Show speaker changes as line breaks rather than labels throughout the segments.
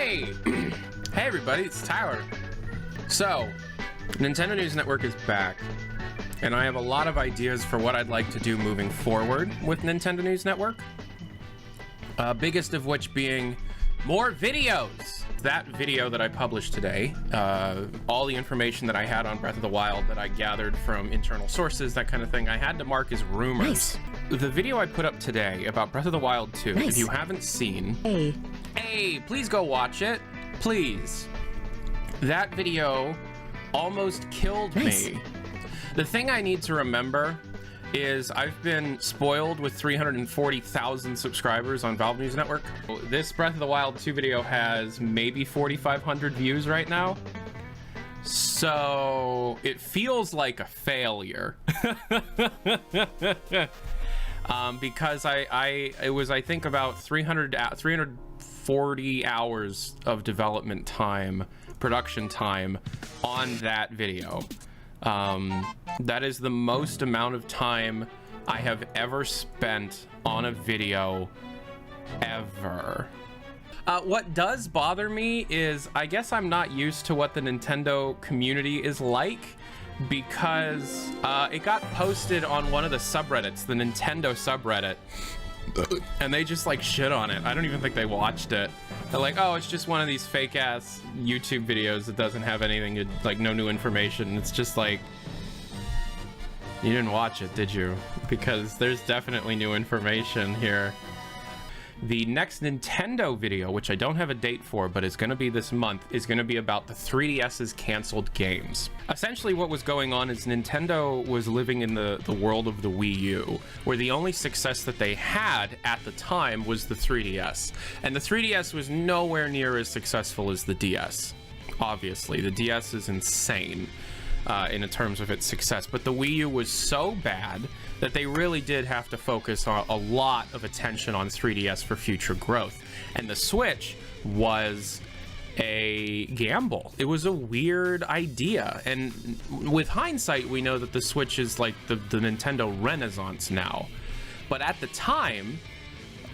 Hey! Hey everybody, it's Tyler. So, Nintendo News Network is back, and I have a lot of ideas for what I'd like to do moving forward with Nintendo News Network. Biggest of which being more videos. That video that I published today, all the information that I had on Breath of the Wild that I gathered from internal sources, that kind of thing, I had to mark as rumors. Nice. The video I put up today about Breath of the Wild 2, nice. If you haven't seen, hey, please go watch it, please. That video almost killed me. The thing I need to remember is I've been spoiled with 340,000 subscribers on Valve News Network. This Breath of the Wild 2 video has maybe 4,500 views right now. So it feels like a failure. Because it was, I think, about 340 hours of development time, production time on that video. That is the most amount of time I have ever spent on a video ever. What does bother me is I guess I'm not used to what the Nintendo community is like, because it got posted on one of the subreddits, the Nintendo subreddit, and they just like shit on it. I don't even think they watched it. They're like, oh, it's just one of these fake ass YouTube videos that doesn't have anything, like no new information. It's just like, you didn't watch it, did you? Because there's definitely new information here. The next Nintendo video, which I don't have a date for, but is going to be this month, is going to be about the 3DS's canceled games. Essentially what was going on is Nintendo was living in the world of the Wii U, where the only success that they had at the time was the 3DS. And the 3DS was nowhere near as successful as the DS. Obviously, the DS is insane in terms of its success, but the Wii U was so bad that they really did have to focus on a lot of attention on 3DS for future growth. And the Switch was a gamble. It was a weird idea. And with hindsight, we know that the Switch is like the Nintendo Renaissance now. But at the time,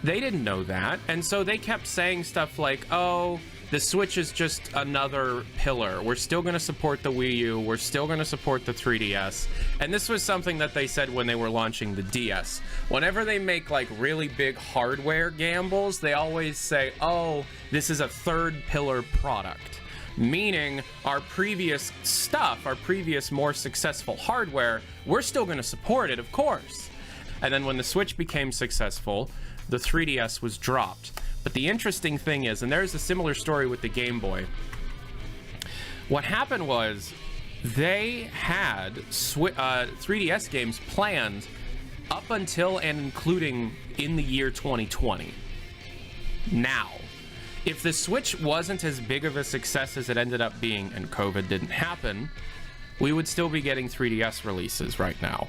they didn't know that. And so they kept saying stuff like, oh, the Switch is just another pillar. We're still going to support the Wii U. We're still going to support the 3DS. And this was something that they said when they were launching the DS. Whenever they make like really big hardware gambles, they always say, oh, this is a third pillar product. Meaning our previous stuff, our previous more successful hardware, we're still going to support it, of course. And then when the Switch became successful, the 3DS was dropped. But the interesting thing is, and there's a similar story with the Game Boy, what happened was they had 3DS games planned up until and including in the year 2020. Now, if the Switch wasn't as big of a success as it ended up being and COVID didn't happen, we would still be getting 3DS releases right now.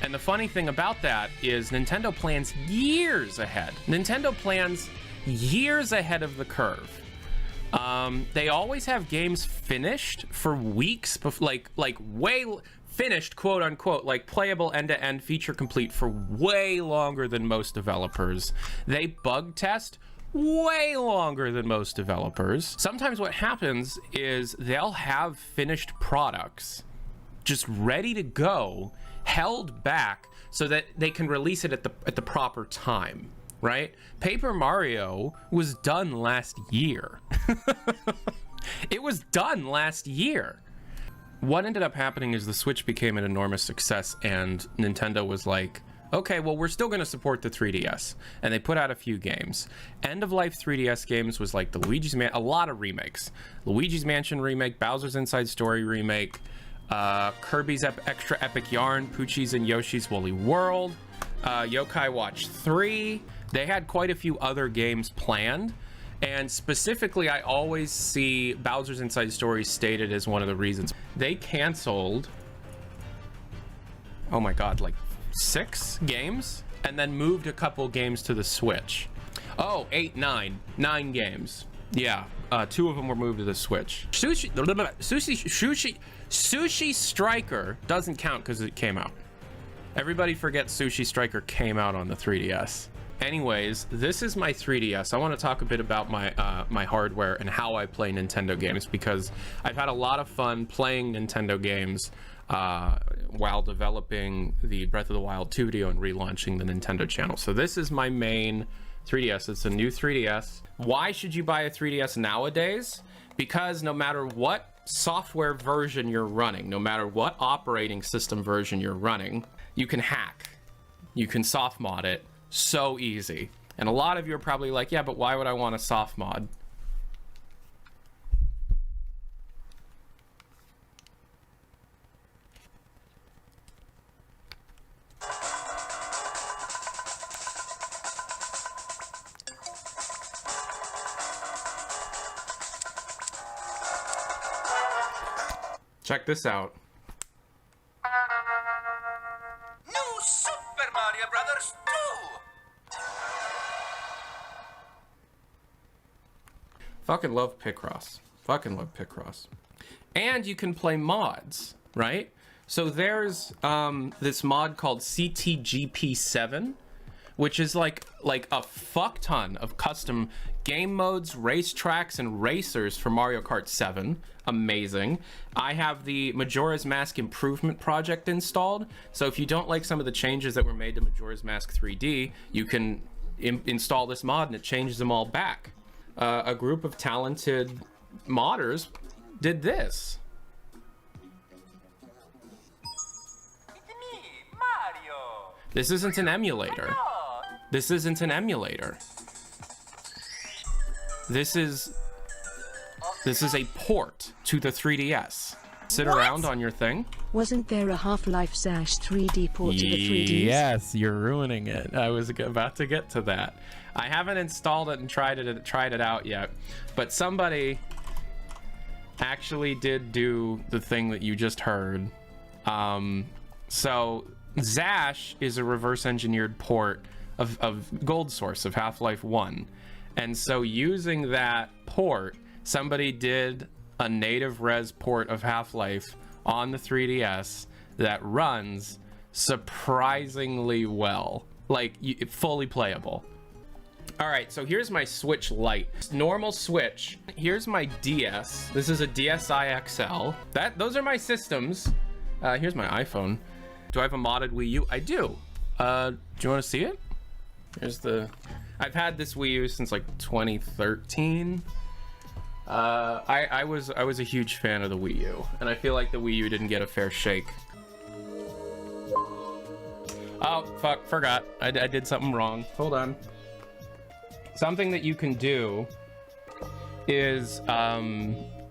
And the funny thing about that is Nintendo plans years ahead. Nintendo plans years ahead of the curve. They always have games finished for weeks, like way finished, quote unquote, like playable end-to-end feature complete for way longer than most developers. They bug test way longer than most developers. Sometimes what happens is they'll have finished products just ready to go, held back so that they can release it at the proper time, right? Paper Mario was done last year. It was done last year. What ended up happening is the Switch became an enormous success, and Nintendo was like, okay, well, we're still going to support the 3DS. And they put out a few games. End-of-life 3DS games was like the a lot of remakes. Luigi's Mansion remake, Bowser's Inside Story remake, Kirby's Extra Epic Yarn, Poochie's and Yoshi's Woolly World, Yokai Watch 3. They had quite a few other games planned, and specifically I always see Bowser's Inside Story stated as one of the reasons. They canceled, oh my god, like 6 games, and then moved a couple games to the Switch. Oh, 9 games. Yeah, 2 of them were moved to the Switch. Sushi Striker doesn't count because it came out. Everybody forgets Sushi Striker came out on the 3DS. Anyways, this is my 3DS. I want to talk a bit about my my hardware and how I play Nintendo games, because I've had a lot of fun playing Nintendo games while developing the Breath of the Wild 2 video and relaunching the Nintendo channel. So this is my main 3DS. It's a new 3DS. Why should you buy a 3DS nowadays? Because no matter what software version you're running, no matter what operating system version you're running, you can hack. You can soft mod it so easy. And a lot of you are probably like, yeah, but why would I want a soft mod? Check this out.
New Super Mario Brothers 2!
Fucking love Picross. Fucking love Picross. And you can play mods, right? So there's this mod called CTGP7, which is like a fuck ton of custom game modes, racetracks, and racers for Mario Kart 7. Amazing. I have the Majora's Mask Improvement Project installed, so if you don't like some of the changes that were made to Majora's Mask 3D, you can install this mod and it changes them all back. A group of talented modders did this.
It's me, Mario!
This isn't an emulator. This isn't an emulator. This is a port to the 3DS. Sit around on your thing.
Wasn't there a Half-Life 3D port to the 3DS?
Yes, you're ruining it. I was about to get to that. I haven't installed it and tried it out yet, but somebody actually did do the thing that you just heard. So Zash is a reverse engineered port of Gold Source of Half-Life 1. And so using that port, somebody did a native res port of Half-Life on the 3DS that runs surprisingly well, like fully playable. All right, so here's my Switch Lite. Normal Switch. Here's my DS. This is a DSi XL. Those are my systems. Here's my iPhone. Do I have a modded Wii U? I do. Do you want to see it? Here's the... I've had this Wii U since like 2013. I was a huge fan of the Wii U, and I feel like the Wii U didn't get a fair shake. Oh, fuck, forgot. I did something wrong. Hold on. Something that you can do is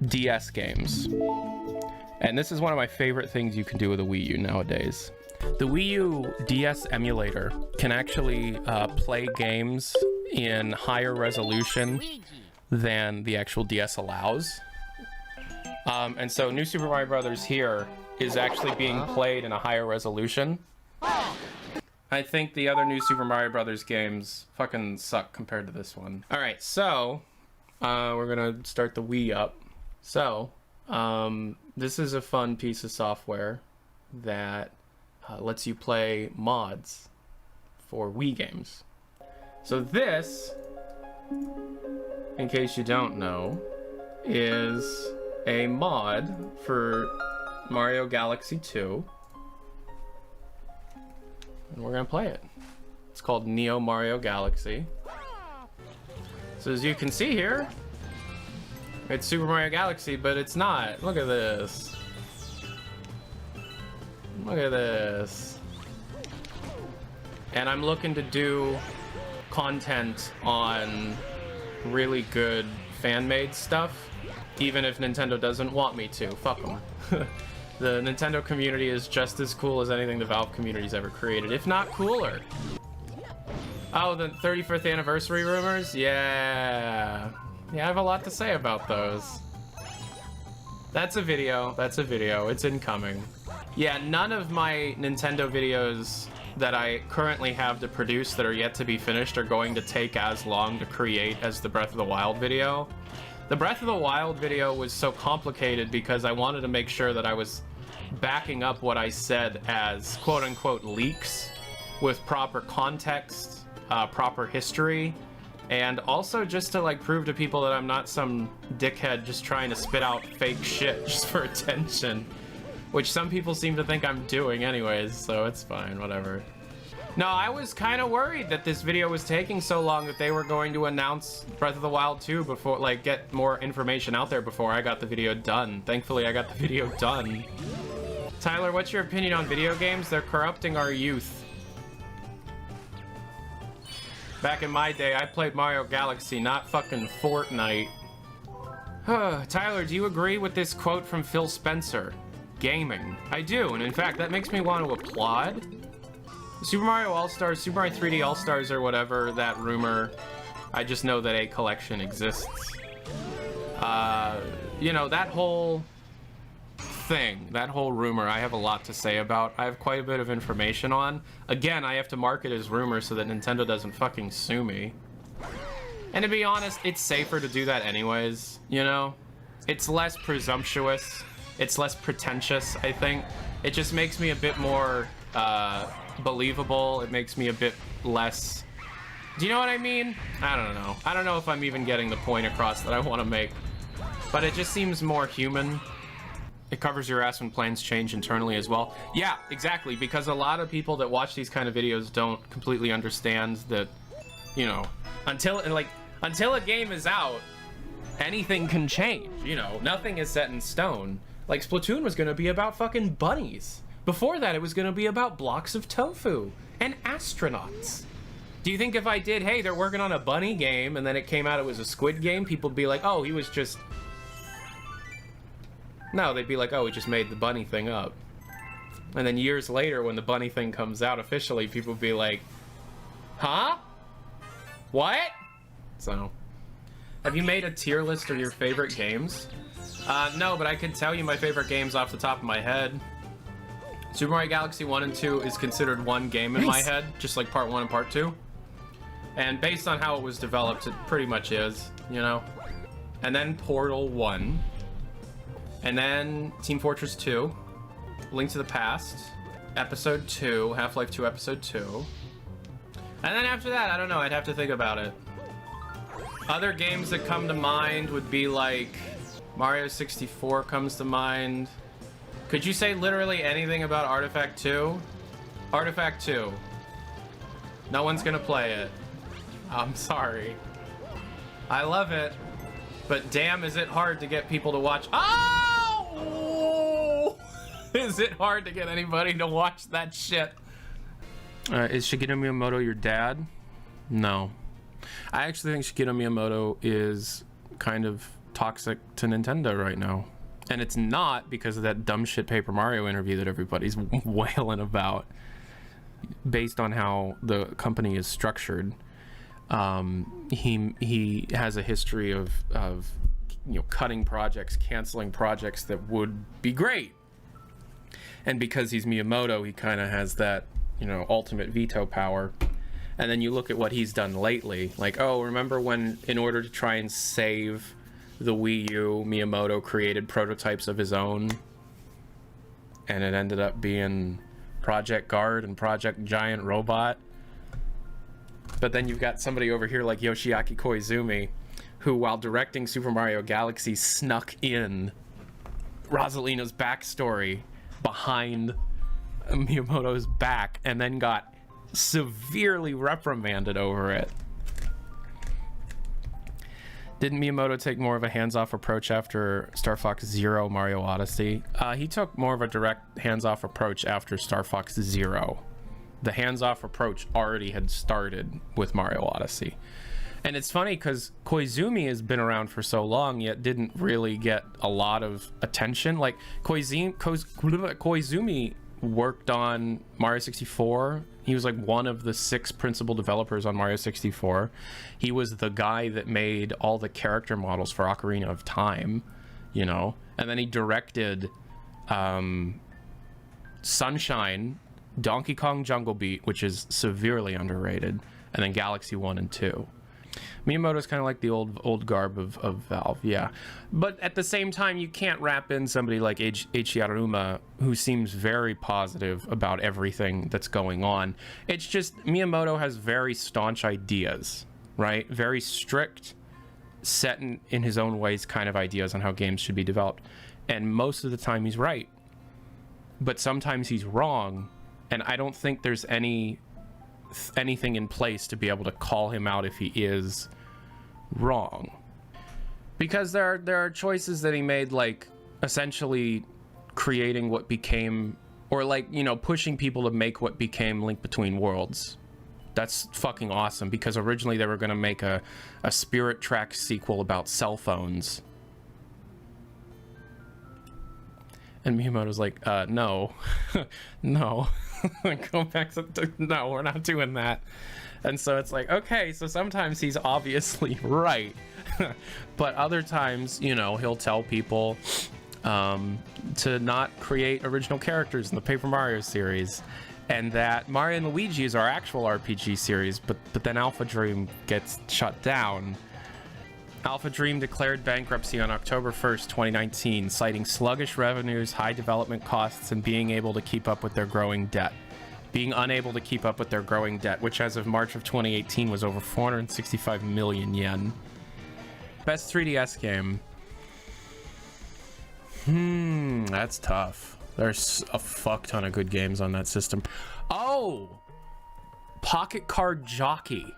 DS games. And this is one of my favorite things you can do with a Wii U nowadays. The Wii U DS emulator can actually play games in higher resolution than the actual DS allows. And so New Super Mario Brothers here is actually being played in a higher resolution. I think the other New Super Mario Brothers games fucking suck compared to this one. All right, so we're gonna start the Wii up. So this is a fun piece of software that lets you play mods for Wii games. So this, in case you don't know, is a mod for Mario Galaxy 2. And we're gonna play it. It's called Neo Mario Galaxy. So as you can see here, it's Super Mario Galaxy, but it's not. Look at this. Look at this. And I'm looking to do content on really good fan-made stuff, even if Nintendo doesn't want me to. Fuck them. The Nintendo community is just as cool as anything the Valve community's ever created, if not cooler. Oh, the 35th anniversary rumors? Yeah. Yeah, I have a lot to say about those. That's a video. That's a video. It's incoming. Yeah, none of my Nintendo videos that I currently have to produce that are yet to be finished are going to take as long to create as the Breath of the Wild video. The Breath of the Wild video was so complicated because I wanted to make sure that I was backing up what I said as quote-unquote leaks with proper context proper history, and also just to like prove to people that I'm not some dickhead just trying to spit out fake shit just for attention, which some people seem to think I'm doing anyways, so it's fine, whatever. No, I was kind of worried that this video was taking so long that they were going to announce Breath of the Wild 2 before, like, get more information out there before I got the video done. Thankfully, I got the video done. Tyler, what's your opinion on video games? They're corrupting our youth. Back in my day, I played Mario Galaxy, not fucking Fortnite. Tyler, do you agree with this quote from Phil Spencer? Gaming. I do, and in fact, that makes me want to applaud. Super Mario All-Stars, Super Mario 3D All-Stars or whatever, that rumor, I just know that a collection exists. You know, that whole thing, that whole rumor, I have a lot to say about. I have quite a bit of information on. Again, I have to mark it as rumor so that Nintendo doesn't fucking sue me. And to be honest, it's safer to do that anyways, you know? It's less presumptuous, it's less pretentious, I think. It just makes me a bit more, believable. It makes me a bit less... Do you know what I mean? I don't know. I don't know if I'm even getting the point across that I want to make. But it just seems more human. It covers your ass when plans change internally as well. Yeah, exactly, because a lot of people that watch these kind of videos don't completely understand that, you know, until a game is out, anything can change, you know? Nothing is set in stone. Like, Splatoon was gonna be about fucking bunnies. Before that, it was gonna be about blocks of tofu and astronauts. Do you think if I did, hey, they're working on a bunny game, and then it came out it was a squid game, people would be like, oh, he was just... No, they'd be like, oh, he just made the bunny thing up. And then years later, when the bunny thing comes out officially, people would be like, huh? What? So, have you made a tier list of your favorite games? No, but I could tell you my favorite games off the top of my head. Super Mario Galaxy 1 and 2 is considered one game in my head, just like Part 1 and Part 2. And based on how it was developed, it pretty much is, you know? And then Portal 1. And then Team Fortress 2. Link to the Past. Episode 2. Half-Life 2 Episode 2. And then after that, I don't know, I'd have to think about it. Other games that come to mind would be like... Mario 64 comes to mind. Could you say literally anything about Artifact 2? Artifact 2. No one's gonna play it. I'm sorry. I love it. But damn, is it hard to get people to watch. Oh! Is it hard to get anybody to watch that shit? Is Shigeru Miyamoto your dad? No. I actually think Shigeru Miyamoto is kind of toxic to Nintendo right now. And it's not because of that dumb shit Paper Mario interview that everybody's wailing about. Based on how the company is structured, he has a history of you know, cutting projects, canceling projects that would be great. And because he's Miyamoto, he kind of has that, you know, ultimate veto power. And then you look at what he's done lately, like, oh, remember when, in order to try and save the Wii U, Miyamoto created prototypes of his own, and it ended up being Project Guard and Project Giant Robot. But then you've got somebody over here like Yoshiaki Koizumi, who, while directing Super Mario Galaxy, snuck in Rosalina's backstory behind Miyamoto's back, and then got severely reprimanded over it. Didn't Miyamoto take more of a hands-off approach after Star Fox Zero Mario Odyssey? He took more of a direct hands-off approach after Star Fox Zero. The hands-off approach already had started with Mario Odyssey. And it's funny because Koizumi has been around for so long, yet didn't really get a lot of attention. Like, Koizumi worked on Mario 64. He was like one of the 6 principal developers on Mario 64. He was the guy that made all the character models for Ocarina of Time, you know? And then he directed Sunshine, Donkey Kong Jungle Beat, which is severely underrated, and then Galaxy 1 and 2. Miyamoto's kind of like the old garb of Valve, yeah. But at the same time, you can't wrap in somebody like Eiichi Aonuma, who seems very positive about everything that's going on. It's just Miyamoto has very staunch ideas, right? Very strict, set in his own ways kind of ideas on how games should be developed. And most of the time he's right. But sometimes he's wrong, and I don't think there's anything in place to be able to call him out if he is wrong, because there are choices that he made, like essentially creating what became, or like, you know, pushing people to make what became Link Between Worlds. That's fucking awesome, because originally they were going to make a Spirit Tracks sequel about cell phones, and Miyamoto's like, no. No. Go back to, no, we're not doing that. And so it's like, okay, so sometimes he's obviously right. But other times, you know, he'll tell people to not create original characters in the Paper Mario series, and that Mario and Luigi is our actual RPG series, but then Alpha Dream gets shut down. Alpha Dream declared bankruptcy on October 1st, 2019, citing sluggish revenues, high development costs, and being unable to keep up with their growing debt, which as of March of 2018 was over 465 million yen. Best 3DS game. That's tough. There's a fuck ton of good games on that system. Oh! Pocket Card Jockey.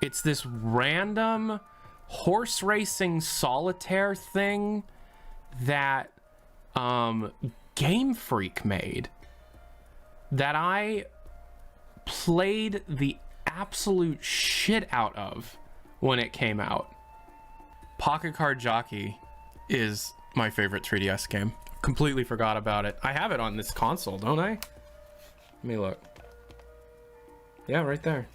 It's this random horse racing solitaire thing that Game Freak made, that I played the absolute shit out of when it came out. Pocket Card Jockey is my favorite 3DS game. Completely forgot about it. I have it on this console, don't I? Let me look. Yeah, right there.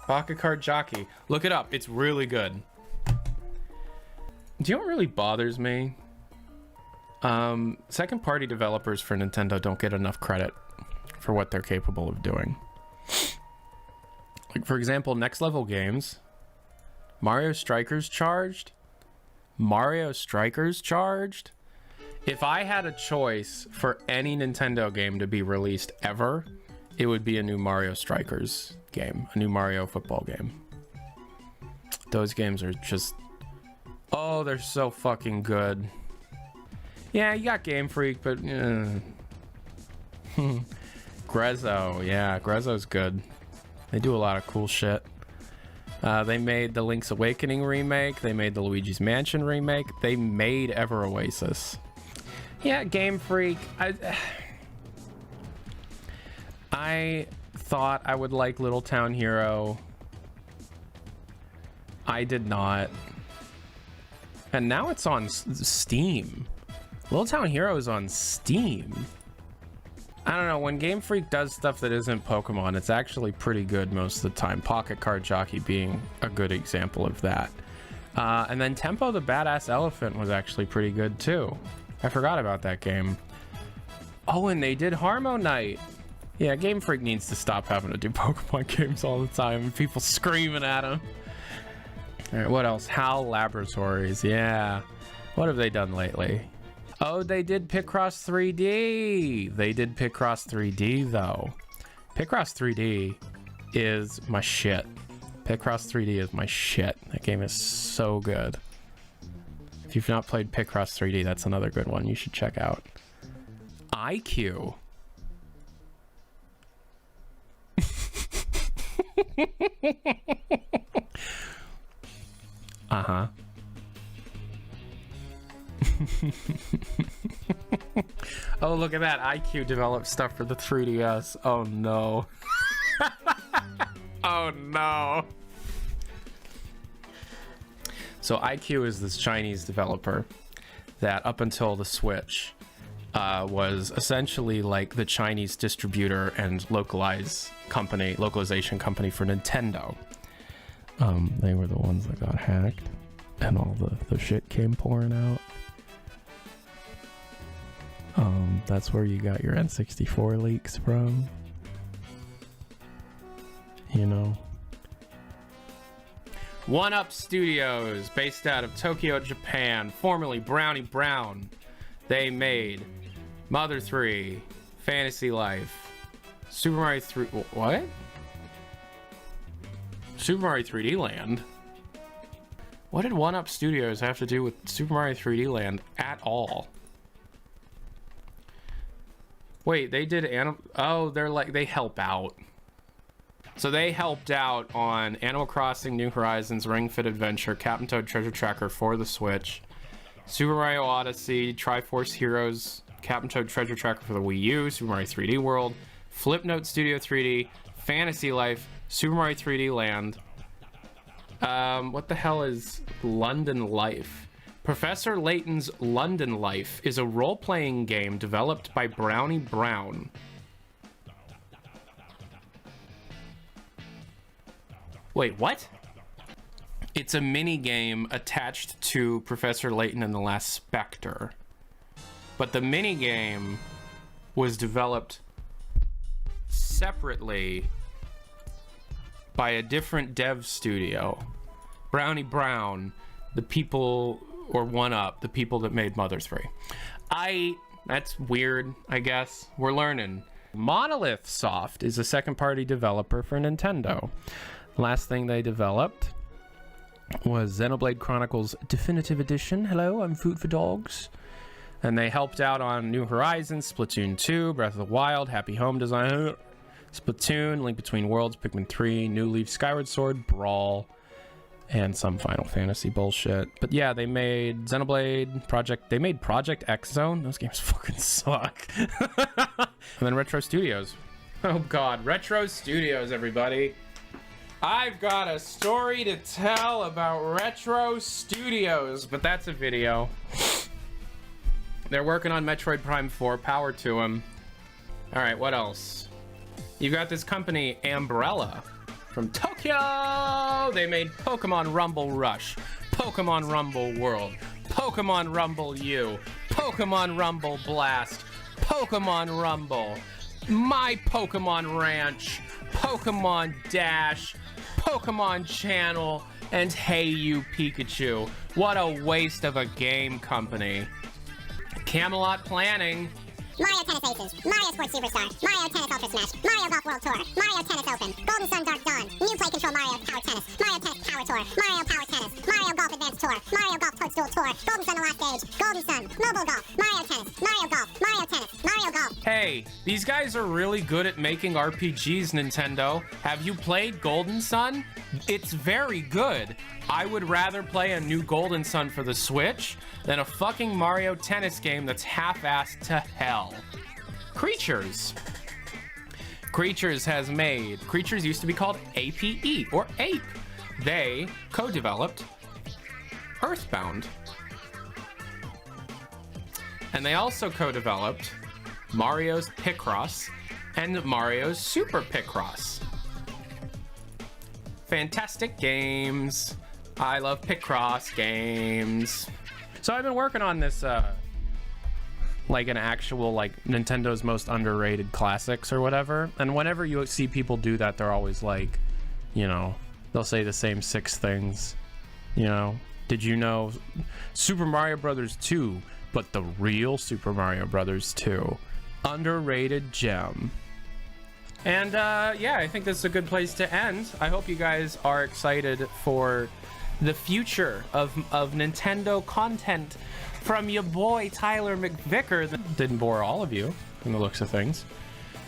Pocket Card Jockey. Look it up. It's really good. Do you know what really bothers me? Second party developers for Nintendo don't get enough credit for what they're capable of doing. Like, for example, Next Level Games. Mario Strikers Charged. If I had a choice for any Nintendo game to be released ever, it would be a new Mario Strikers game, a new Mario football game. Those games are just, oh, they're so fucking good. Yeah, you got Game Freak, but Grezzo, yeah, Grezzo's good. They do a lot of cool shit. They made the Link's Awakening remake. They made the Luigi's Mansion remake. They made Ever Oasis. Yeah, Game Freak. I thought I would like Little Town Hero. I did not. And now it's on Steam. Little Town Hero is on Steam. I don't know, when Game Freak does stuff that isn't Pokemon, it's actually pretty good most of the time. Pocket Card Jockey being a good example of that. And then Tempo the Badass Elephant was actually pretty good too. I forgot about that game. Oh, and they did Harmo Knight. Yeah, Game Freak needs to stop having to do Pokemon games all the time and people screaming at him. All right, what else? HAL Laboratories, yeah. What have they done lately? Oh, they did Picross 3D. They did Picross 3D, though. Picross 3D is my shit. Picross 3D is my shit. That game is so good. If you've not played Picross 3D, that's another good one you should check out. IQ. Uh-huh. Oh, look at that. IQ developed stuff for the 3DS. Oh, no. Oh, no. So IQ is this Chinese developer that up until the Switch was essentially like the Chinese distributor and localization company for Nintendo. They were the ones that got hacked and all the shit came pouring out. That's where you got your N64 leaks from. You know? One Up Studios, based out of Tokyo, Japan, formerly Brownie Brown. They made Mother 3, Fantasy Life, Super Mario 3. What? Super Mario 3D Land? What did One Up Studios have to do with Super Mario 3D Land at all? Wait, they did oh, they're like, they help out. So they helped out on Animal Crossing, New Horizons, Ring Fit Adventure, Captain Toad Treasure Tracker for the Switch, Super Mario Odyssey, Triforce Heroes, Captain Toad Treasure Tracker for the Wii U, Super Mario 3D World, Flipnote Studio 3D, Fantasy Life, Super Mario 3D Land. What the hell is London Life? Professor Layton's London Life is a role-playing game developed by Brownie Brown. Wait, what? It's a mini game attached to Professor Layton and the Last Spectre. But the mini game was developed separately by a different dev studio. Brownie Brown, the people, or One Up, the people that made Mother 3. That's weird, I guess. We're learning. Monolith Soft is a second-party developer for Nintendo. Last thing they developed was Xenoblade Chronicles Definitive Edition. Hello, I'm Food for Dogs. And they helped out on New Horizons, Splatoon 2, Breath of the Wild, Happy Home Design, Splatoon, Link Between Worlds, Pikmin 3, New Leaf, Skyward Sword, Brawl, and some Final Fantasy bullshit. But yeah, they made Xenoblade, Project X Zone. Those games fucking suck. And then Retro Studios. Oh god, Retro Studios, everybody. I've got a story to tell about Retro Studios, but that's a video. They're working on Metroid Prime 4, power to them. All right, what else? You've got this company, Umbrella, from Tokyo. They made Pokemon Rumble Rush, Pokemon Rumble World, Pokemon Rumble U, Pokemon Rumble Blast, Pokemon Rumble, My Pokemon Ranch, Pokemon Dash, Pokemon Channel, and Hey You Pikachu. What a waste of a game company. Camelot Planning.
Mario Tennis Aces, Mario Sports Superstar, Mario Tennis Ultra Smash, Mario Golf World Tour, Mario Tennis Open, Golden Sun Dark Dawn, New Play Control Mario Power Tennis, Mario Tennis Power Tour, Mario Power Tennis, Mario Golf Advanced Tour, Mario Golf Toadstool Tour, Golden Sun The Last Stage, Golden Sun, Mobile Golf, Mario Tennis, Mario Golf, Mario Tennis, Mario Golf.
Hey, these guys are really good at making RPGs, Nintendo. Have you played Golden Sun? It's very good. I would rather play a new Golden Sun for the Switch than a fucking Mario Tennis game that's half-assed to hell. Creatures. Creatures used to be called APE, or Ape. They co-developed Earthbound. And they also co-developed Mario's Picross and Mario's Super Picross. Fantastic games. I love Picross games. So I've been working on this, like an actual, like, Nintendo's most underrated classics or whatever. And whenever you see people do that, they're always like, you know, they'll say the same 6 things. You know, did you know Super Mario Brothers 2, but the real Super Mario Brothers 2? Underrated gem. And yeah, I think this is a good place to end. I hope you guys are excited for the future of Nintendo content from your boy Tyler McVicker. That didn't bore all of you from the looks of things.